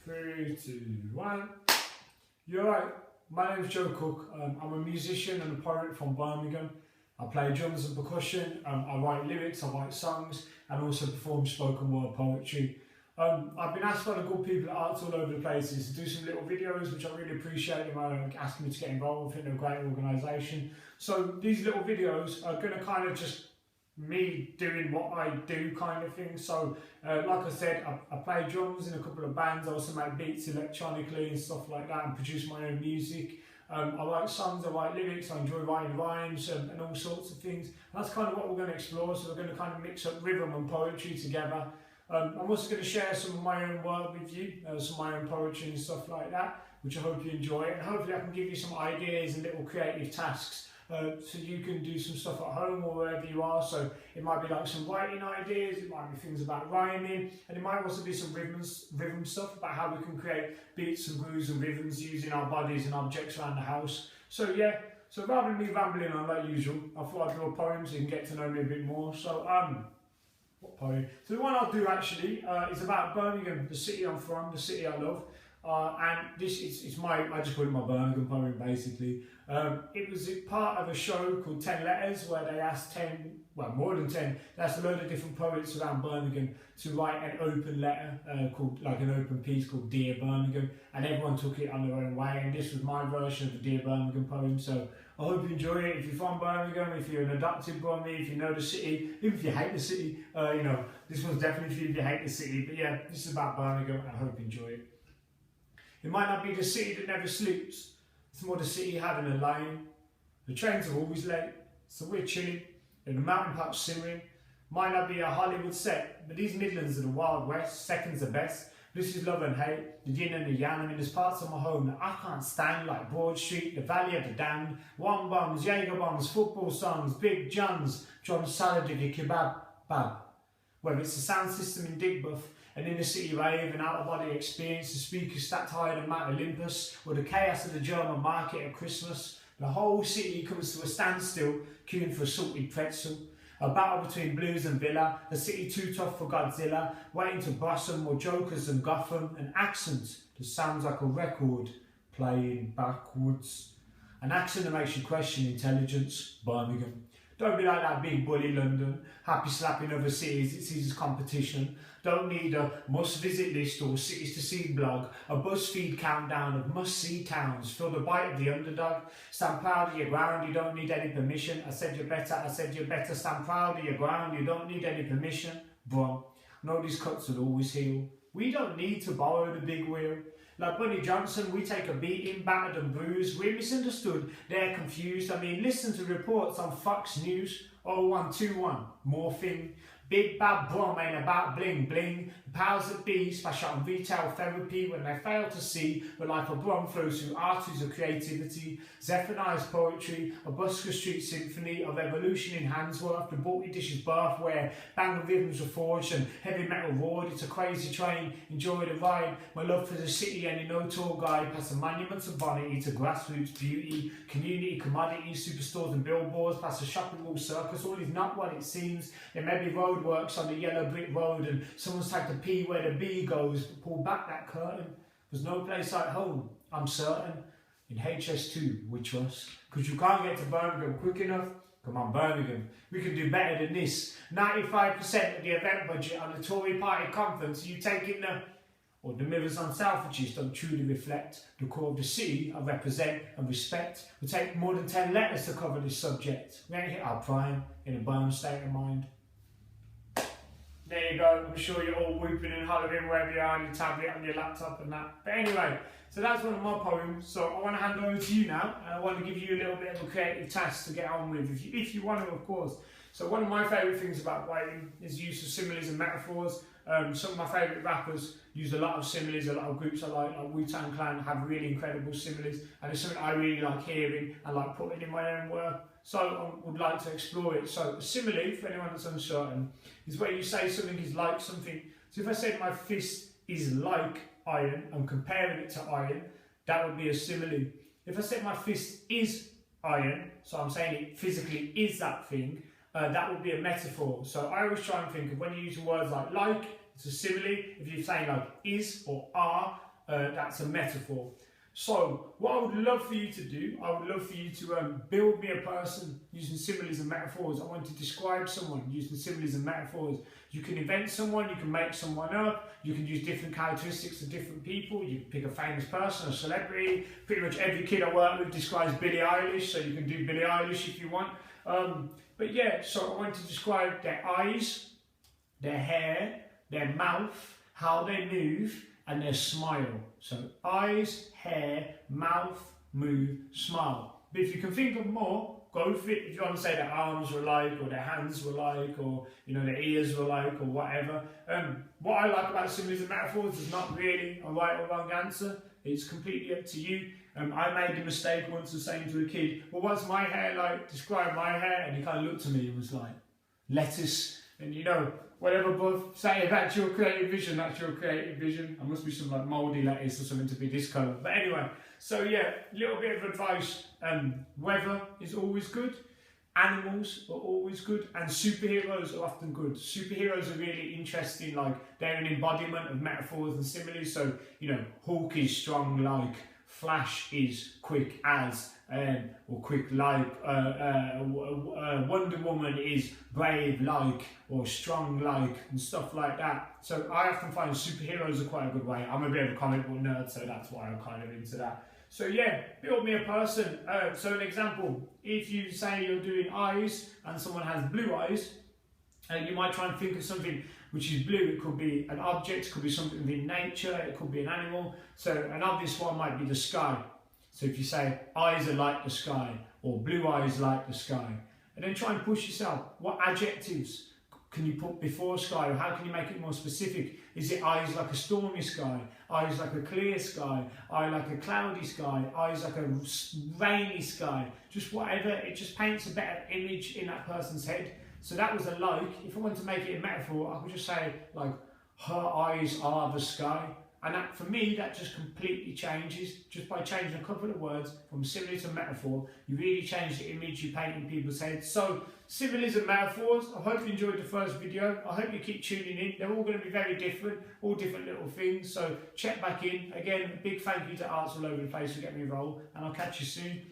3, 2, 1. You're right. My name's Joe Cook. I'm a musician and a poet from Birmingham. I play drums and percussion. I write lyrics, I write songs, and also perform spoken word poetry. I've been asked by the good people at Arts all over the places to do some little videos, which I really appreciate. Them asking me to get involved. I think they're a great organisation. So these little videos are going to kind of just me doing what I do kind of thing. So like I said, I play drums in a couple of bands. I also make beats electronically and stuff like that, and produce my own music. I write songs, I write lyrics, I enjoy writing rhymes and all sorts of things. And that's kind of what we're going to explore. So we're going to kind of mix up rhythm and poetry together. I'm also going to share some of my own work with you, some of my own poetry and stuff like that, which I hope you enjoy. And hopefully I can give you some ideas and little creative tasks so you can do some stuff at home or wherever you are. So it might be like some writing ideas, it might be things about rhyming, and it might also be some rhythm stuff about how we can create beats and grooves and rhythms using our bodies and objects around the house. So yeah, so rather than me rambling on like usual, I thought I'd do a poem so you can get to know me a bit more. So what poem? So the one I'll do actually is about Birmingham, the city I'm from, the city I love. And this is I just call it my Birmingham poem basically. It was part of a show called 10 Letters where they asked more than 10, they asked a load of different poets around Birmingham to write an open letter, called like an open piece called Dear Birmingham, and everyone took it on their own way, and this was my version of the Dear Birmingham poem. So I hope you enjoy it. If you're from Birmingham, if you're an adopted Birmingham, if you know the city, even if you hate the city, you know, this one's definitely for you if you hate the city. But yeah, this is about Birmingham, and I hope you enjoy it. It might not be the city that never sleeps, it's more the city having a line. The trains are always late, so we're chilling, in the mountain pops simmering. Might not be a Hollywood set, but these Midlands are the Wild West, second's the best. This is love and hate, the yin and the yang. I mean, there's parts of my home that I can't stand, like Broad Street, the Valley of the Damned, one bombs, Jaeger bombs, football songs, Big Johns, John Salad of your kebab, bab. Whether it's the sound system in Digbuff, an inner city rave, an out-of-body experience, the speakers stacked higher than Mount Olympus, or the chaos of the German market at Christmas, the whole city comes to a standstill, queuing for a salted pretzel. A battle between Blues and Villa, a city too tough for Godzilla, waiting to blossom, more jokers than Gotham, an accent that sounds like a record playing backwards. An accent that makes you question intelligence, Birmingham. Don't be like that big bully London, happy slapping other cities it sees as competition. Don't need a must-visit list or cities-to-see blog, a BuzzFeed countdown of must-see towns. Feel the bite of the underdog. Stand proud of your ground, you don't need any permission. I said you're better, stand proud of your ground, you don't need any permission. Bro, know these cuts will always heal. We don't need to borrow the big wheel. Like Bunny Johnson, we take a beating, battered and bruised. We're misunderstood, they're confused. I mean, listen to reports on Fox News. 0121, morphine. Big bad brum ain't about bling bling. The powers that be splash out on retail therapy when they fail to see the life of brum flows through arteries of creativity. Zephaniah's poetry, a Busker Street symphony of evolution in Handsworth, the Balti Dish's birth where banger rhythms were forged and heavy metal roared. It's a crazy train, enjoy the ride. My love for the city and no tour guide, past the monuments of vanity to grassroots beauty, community, commodities, superstores and billboards, past the shopping mall circus. All is not what it seems. There may be roadworks on the yellow brick road and someone's tagged the P where the B goes. Pull back that curtain. There's no place like home, I'm certain. In HS2 we trust. Because you can't get to Birmingham quick enough. Come on Birmingham, we can do better than this. 95% of the event budget on the Tory party conference you taking the mirrors on Selfridges don't truly reflect the core of the city I represent and respect. We take more than 10 letters to cover this subject. We ain't hit our prime in a burned state of mind. There you go, I'm sure you're all whooping and hollering wherever you are on your tablet, on your laptop and that. But anyway, so that's one of my poems. So I want to hand over to you now, and I want to give you a little bit of a creative task to get on with, if you want to, of course. So one of my favourite things about writing is use of similes and metaphors. Some of my favourite rappers use a lot of similes, a lot of groups I like Wu-Tang Clan have really incredible similes, and it's something I really like hearing and like putting in my own work. So I would like to explore it. So a simile, for anyone that's uncertain, is where you say something is like something. So if I said my fist is like iron, I'm comparing it to iron, that would be a simile. If I said my fist is iron, so I'm saying it physically is that thing, that would be a metaphor. So I always try and think of when you're using words like, it's a simile. If you're saying like is or are, that's a metaphor. So what I would love for you to do, I would love for you to build me a person using similes and metaphors. I want to describe someone using similes and metaphors. You can invent someone, you can make someone up, you can use different characteristics of different people. You can pick a famous person, a celebrity. Pretty much every kid I work with describes Billie Eilish, so you can do Billie Eilish if you want. But yeah, so I want to describe their eyes, their hair, their mouth, how they move, and their smile. So eyes, hair, mouth, move, smile. But if you can think of more, go for it. If you want to say their arms were like, or their hands were like, or their ears were like, or whatever. What I like about similes and metaphors is not really a right or wrong answer. It's completely up to you. I made the mistake once of saying to a kid, well, what's my hair like? Describe my hair. And he kind of looked at me and was like, lettuce. And whatever, Buff, say if that's your creative vision, that's your creative vision. I must be some like mouldy lettuce or something to be this colour. But anyway, so yeah, a little bit of advice. Weather is always good. Animals are always good. And superheroes are often good. Superheroes are really interesting, like they're an embodiment of metaphors and similes. So, Hulk is strong like, Flash is quick as, or quick like, Wonder Woman is brave like, or strong like, and stuff like that. So I often find superheroes are quite a good way. I'm a bit of a comic book nerd, so that's why I'm kind of into that. So yeah, build me a person. So an example, if you say you're doing eyes and someone has blue eyes, you might try and think of something which is blue. It could be an object, it could be something within nature, it could be an animal. So an obvious one might be the sky. So if you say eyes are like the sky, or blue eyes like the sky, and then try and push yourself. What adjectives can you put before sky, or how can you make it more specific? Is it eyes like a stormy sky, eyes like a clear sky, eye like a cloudy sky, eyes like a rainy sky? Just whatever, it just paints a better image in that person's head. So that was a like. If I wanted to make it a metaphor, I could just say like, her eyes are the sky. And that, for me, that just completely changes. Just by changing a couple of words from simile to metaphor, you really change the image you paint in people's heads. So, similes and metaphors, I hope you enjoyed the first video. I hope you keep tuning in. They're all going to be very different, all different little things. So check back in. Again, a big thank you to Arts All Over the Place for getting me involved. And I'll catch you soon.